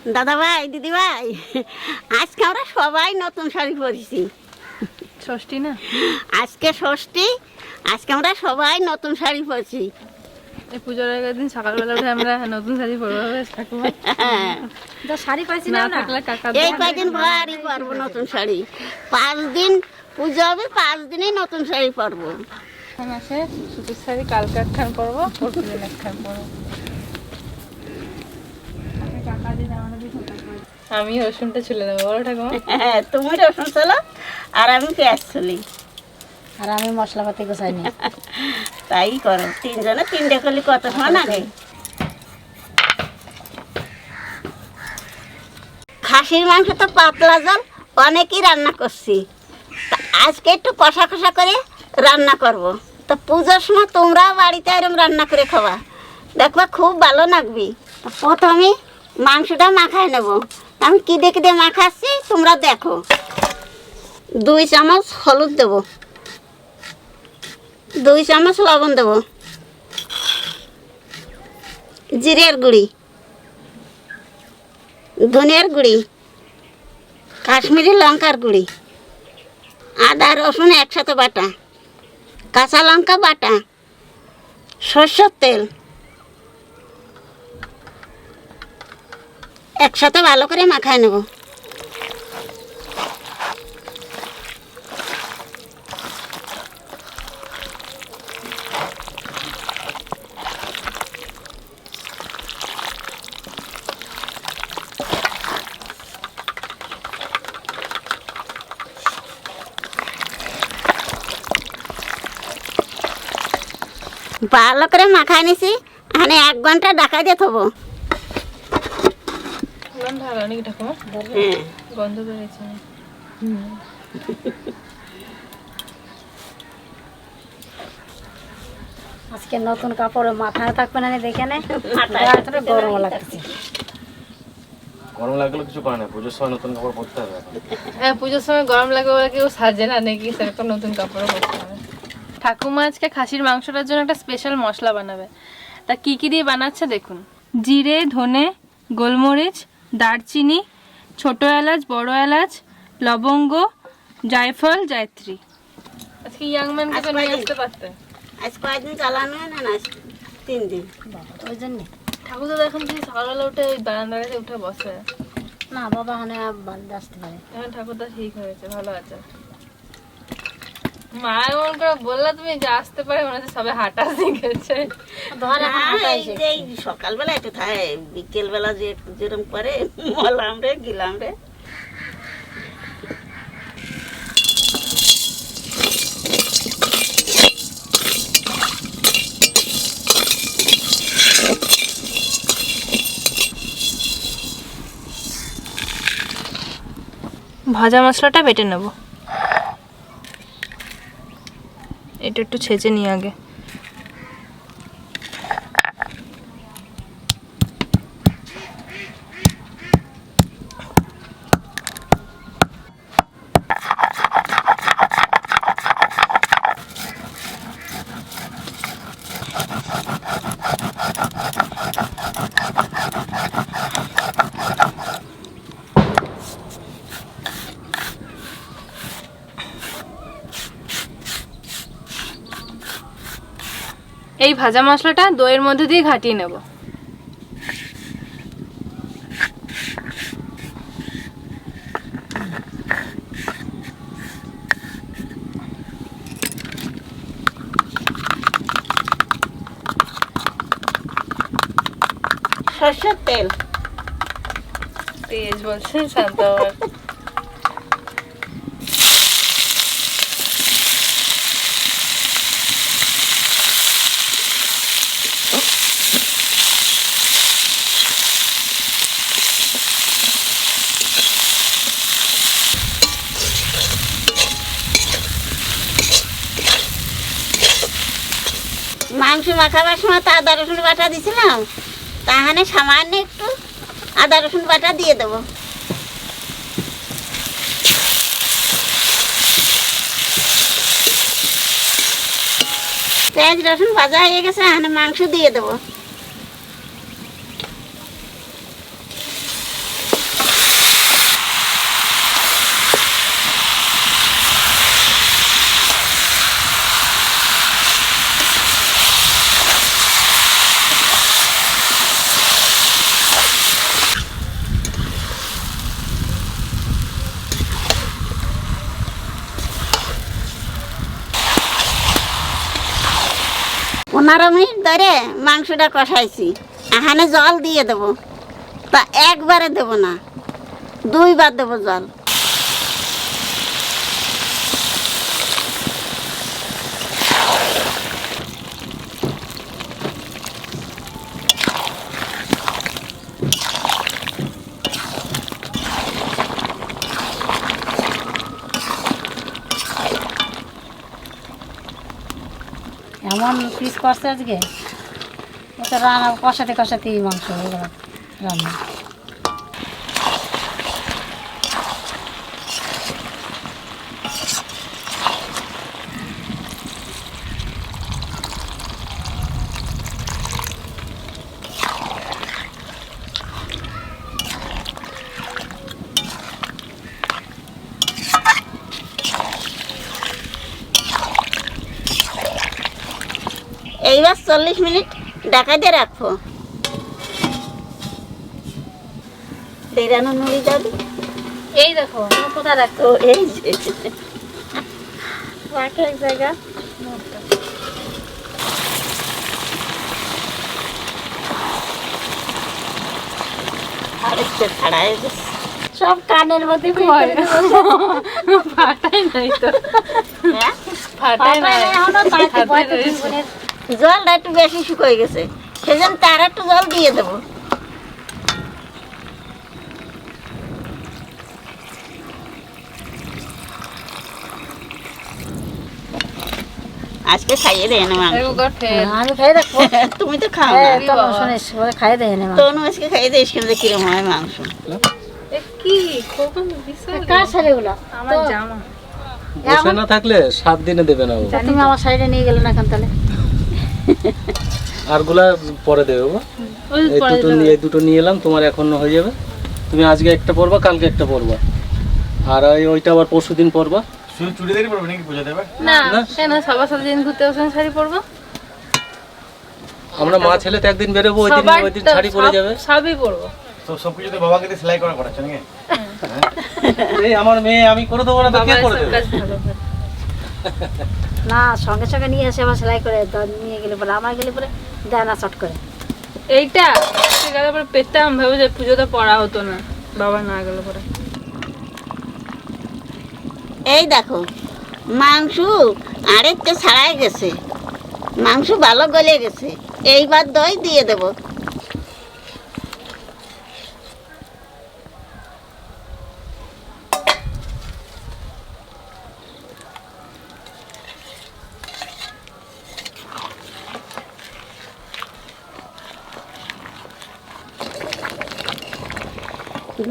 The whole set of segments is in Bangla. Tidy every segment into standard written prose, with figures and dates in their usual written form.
দাদা ভাই, দিদি ভাই, আজকে আমরা সবাই নতুন শাড়ি পরেছি। ষষ্ঠী না, আজকে ষষ্ঠী, আজকে আমরা সবাই নতুন শাড়ি পরেছি। এই পুজোর আগের দিন সকালবেলা উঠে আমরা নতুন শাড়ি পরবো ঠাকুমা। শাড়ি পাইছি না না থাকলে কাকা এই কয়দিন ভারী পরবো নতুন শাড়ি। 5 দিন পুজো হবে, 5 দিনই নতুন শাড়ি পরবো। মাসে সুতির শাড়ি কালকে একখান পরবো, পরশু দিন একখান পরবো। আমি রসুনটা ছুলে নেবো, বলো ঠাকুমা। হ্যাঁ, তুমি রসুন চলো আর আমি পেঁয়াজ চলি, আর আমি মশলাপাতি গোছাই নি। তাই করো। 3 জনে 3টে করলে কতক্ষণ লাগে। খাসির মাংস তো পাতলা জল অনেকই রান্না করছি, তা আজকে একটু কষা কষা করে রান্না করব। তো পুজোর সময় তোমরাও বাড়িতে এরকম রান্না করে খাওয়া, দেখবা খুব ভালো লাগবে। প্রথমে মাংসটা মাখায় নেব। আমি কী দেখে দিয়ে মাখাচ্ছি তোমরা দেখো। 2 চামচ হলুদ দেবো, 2 চামচ লবণ দেবো, জিরের গুঁড়ি, ধনিয়ার গুঁড়ি, কাশ্মীরি লঙ্কার গুঁড়ি, আদা রসুন একসাথে বাটা, কাঁচা লঙ্কা বাটা, সরষের তেল একসাথে ভালো করে মাখায় নেব। ভালো করে মাখায় নিছি, মানে 1 ঘন্টা ঢাকা দিয়ে থবো। ভালো নাকি ঠাকুমা? হ্যাঁ, গন্ধ বেরোচ্ছে। আজকে নতুন কাপড় মাথায় থাকবে না, দেখে নে গরম লাগতেছে। গরম লাগলে কিছু করে না, পুজোর সময় নতুন কাপড় পরতে হবে। হ্যাঁ, পুজোর সময় গরম লাগে বলে কেউ সাজে না নাকি, সেরকম নতুন কাপড়ও পরতে হবে। ঠাকুমা আজকে খাসির মাংসটার জন্য একটা স্পেশাল মশলা বানাবে। তা কি কি দিয়ে বানাচ্ছে দেখুন। জিরে, ধনে, গোলমরিচ, দারচিনি, ছোট এলাচ, বড় এলাচ, লবঙ্গ, জায়ফল, জায়ত্রী। আজকে ইয়াংম্যানকে তো নিয়ে আসতে পারতে। আজ কয়েকদিন চালানো হয় না, না 3 দিন। ওই জন্য ঠাকুর তো এখন যদি সকালবেলা উঠে ওই বারান্দার কাছে উঠে বসে না বাবা, মানে বাড়িতে আসতে পারে। এখন ঠাকুরদা ঠিক হয়েছে, ভালো আছে। মা এমন করে বললা তুমি যে আসতে পারে, মনে হচ্ছে সবে হাঁটা শিখেছে। এই সকালবেলা একটু থাকে, বিকেলবেলা যে যেরকম করে মলাম রে গেলাম রে। ভাজা মশলাটা বেটে নেব। এটা একটু ছেঁচে নিই আগে। এই ভাজা মশলাটা দইয়ের মধ্যে দিয়ে ঘাটিয়ে নেব। সরষের তেল, তেজ বলছেন শান্ত। মাংস মাখাবার সময় তো আদা রসুন বাটা দিছিলাম, তাহলে সামান্য একটু আদা রসুন বাটা দিয়ে দেবো। পেঁয়াজ রসুন ভাজা হয়ে গেছে, এখানে মাংস দিয়ে দেবো। 15 মিনিট ধরে মাংসটা কষাইছি, এখানে জল দিয়ে দেবো। তা একবারে দেবো না, 2বার দেবো জল। এমন পিস করছে আজকে, ওটা রান্না কষাতে কষাতেই মাংস হয়ে গেল রান্না। এইবার 40 মিনিট ঢাকা দিয়ে রাখবো। দেরানো নুড়ি যাবে। এই দেখো কোথায় রাখতো? তো এই যে রাখে এক জায়গা। আরেকটা ছাড়াই গেছে। সব কানের মধ্যে ফাটাই নাই তো, হ্যাঁ? ফাটাই নাই। জলটা একটু বেশি শুকিয়ে গেছে, সেজন্য তার একটু জল দিয়ে দেবো। আজকে খাইয়ে দেয় না মাংস। আমি খাই দেখবো। তুমি তো খাও না। শুনিস বলে খাই দেয় না। তনু আজকে খাইয়ে দিস কিন্তু কিরম হয় মাংস। কি খোকন বিশাল কার শাড়িগুলো? আমার জামা। বসে না থাকলে 7 দিনে দেবে না ও। তুমি আমার শাড়িটা নিয়ে গেলে না এখন তাহলে? আরগুলা পরে দেবে বাবা। এই দুটো নিয়ে এলাম, তোমার এখন হয়ে যাবে। তুমি আজকে একটা পরবা, কালকে একটা পরবা, আর ওইটা আবার পরশুদিন পরবা। শুধু চুড়িদারই পরবে নাকি পূজা দেবে? না কেন, সবার সাথে দিন ঘুরতে ওখানে শাড়ি পরবো। আমরা মা ছেলে তো একদিন বেরোবো, ওই দিন শাড়ি পরে যাবে। সবই পরবো। তো সব কিছু তো বাবাকে দিয়ে সেলাই করা করাচ্ছে নাকি? এই আমার মেয়ে, আমি করে দেবো না তো কে করে দেবে? না, সঙ্গে সঙ্গে নিয়ে আসে আবার সেলাই করে নিয়ে গেলে পরে, আমার গেলে পরে দেয় না চট করে। এইটা গেলে পরে পেতাম, ভাবে যে পুজোতে পড়া হতো না, বাবা না গেলে পরে। এই দেখো মাংস আরেকটা ছাড়াই গেছে, মাংস ভালো গলে গেছে। এইবার দই দিয়ে দেবো।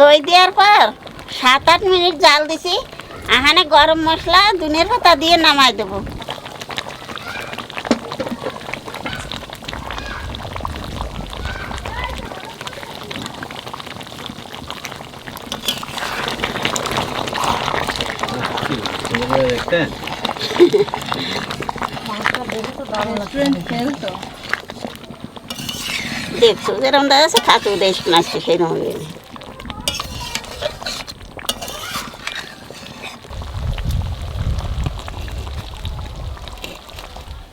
দই দেওয়ার পর 7-8 মিনিট জাল দিছি। এখানে গরম মশলা ধনের পাতা দিয়ে নামাই দেবো। দেখছো যেরকম দেখা যাচ্ছে, খাতেও দেশ নাচছে সেই রকম।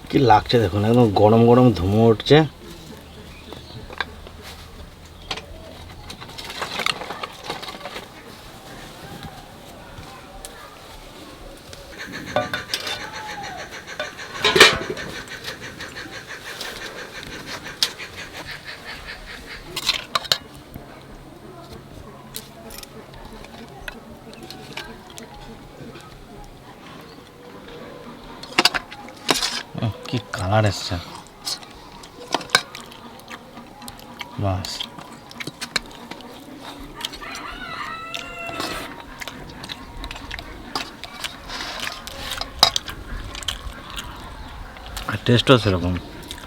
কি লাগছে দেখুন, একদম গরম গরম ধুমো উঠছে। কি কালার এসছে, বাস। আর টেস্টও সেরকম,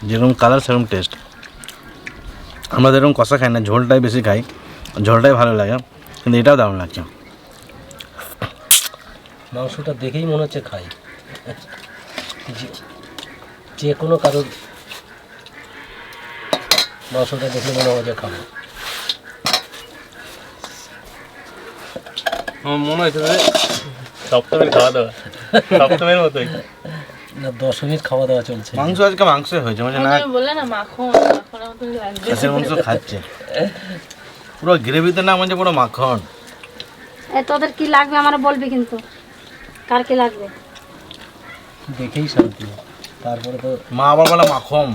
যেরকম কালার সেরকম টেস্ট। আমরা যেরকম কষা খাই না, ঝোলটাই বেশি খাই, ঝোলটাই ভালো লাগে, কিন্তু এটাও দারুণ লাগছে। মাংসটা দেখেই মনে হচ্ছে খাই, যে কোনো কারোর মাংসটা দেখে মনে হয় যে খাবো। আমার মনে হচ্ছে সপ্তমীর খাওয়া দাওয়া, সপ্তমীর মতোই। না 10 মিনিট খাওয়া দাওয়া চলছে। মাংস আজকে মাংস হয়েছে মানে না, তুমি বললে না মাখন মাখনের মতন লাগবে। খাসির মাংস খাচ্ছে পুরো গ্রেভিতে না মানে পুরো মাখন। এই তোদের কি লাগবে আমার বলবি কিন্তু, কার কি লাগবে দেখেই শান্তি। তারপরে তো মা আবার বলে মাখন।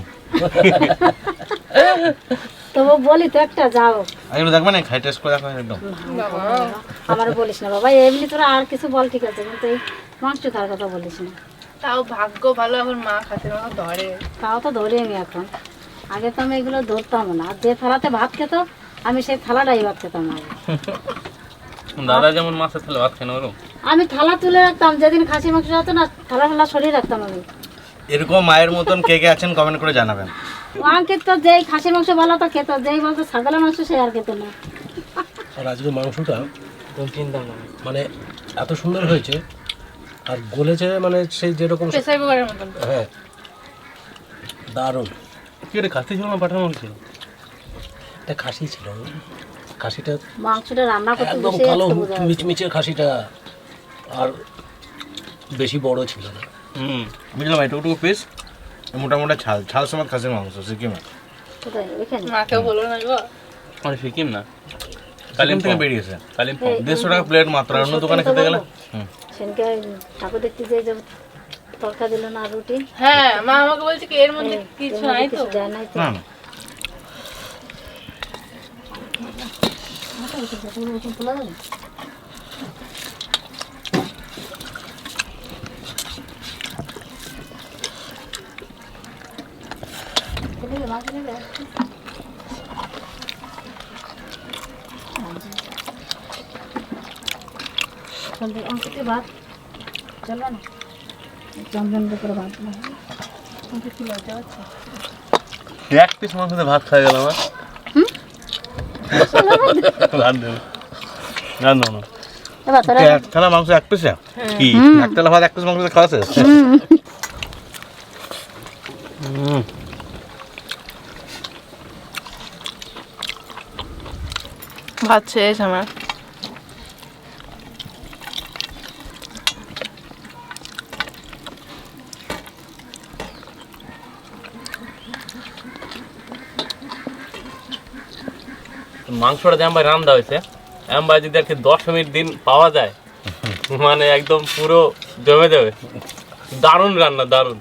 তবু বলি তো একটা যাও। এগুলো দেখবে না, খাই টেস্ট করে দেখো একদম। আমার বলিস না বাবা, এমনি তোরা আর কিছু বল ঠিক আছে, কিন্তু এই মাংস তার কথা বলিস না। তাও ভাগ্য ভালো এখন মা খাসির মাংস ধরে। তাও তো ধরি আমি এখন, আগে তো আমি এগুলো ধরতাম না। আর যে থালাতে ভাত খেত আমি সেই থালাটাই ভাত খেতাম আগে। দাদা যেমন মাছের থালে ভাত খেয়ে নেবো, আমি থালা তুলে রাখতাম, যেদিন খাসি মাংস হতো না থালা ঠালা সরিয়ে রাখতাম আমি। এরকম মায়ের মতন কে কে আছেন কমেন্ট করে জানাবেন। আঙ্কিত তো যেই খাসি মাংস বলো তো খেত, যেই বলতো ছাগলের মাংস সে আর খেত না। আর আজকে মাংসটা কোন চিন্তা না, মানে এত সুন্দর হয়েছে আর গলেছে, মানে সেই যেরকম প্রেসার কুকারের মতন। হ্যাঁ দারুণ। কি রে খাসি ছিল না পাঠানো ছিল? এটা খাসি ছিল, খাসিটা মাংসটা রান্না করতে একদম বসে কালো একটু বোঝা যাচ্ছে। মিচমিচে খাসিটা, আর বেশি বড় ছিল না। বুঝলাম, এটুকু পিস মোটামুটি ছাল ছাল সমেত খাসির মাংস সিকিমে। কোথায়? এখানে? মাকেও বলো না গো। মানে সিকিম না, কালিম থেকে বেরিয়েছে। কালিম্পং 150 টাকা প্লেট মাত্র, আর অন্য দোকানে খেতে গেলে সেদিনকে ঠাকুর দেখতে যে তরকা দিল না রুটি, হ্যাঁ মা আমাকে বলছে কি এর মধ্যে কিছু নাই তো। যায় নাই তো। না না ভাত চলো না, চন্দন করে ভাত না এক পিস মাংসতে ভাত খাই গেল আমার। এবার তোরা এক থালা মাংস এক পিসে কি এক থালা ভাত এক পিস মাংসতে খাওয়া শেষ? ভাত শেষ আমার। মাংসটা যেমন ভাই রান্না হয়েছে এমন ভাই যদি আর কি 10 মিনিট দিন পাওয়া যায় মানে একদম পুরো জমে যাবে। দারুণ রান্না, দারুণ।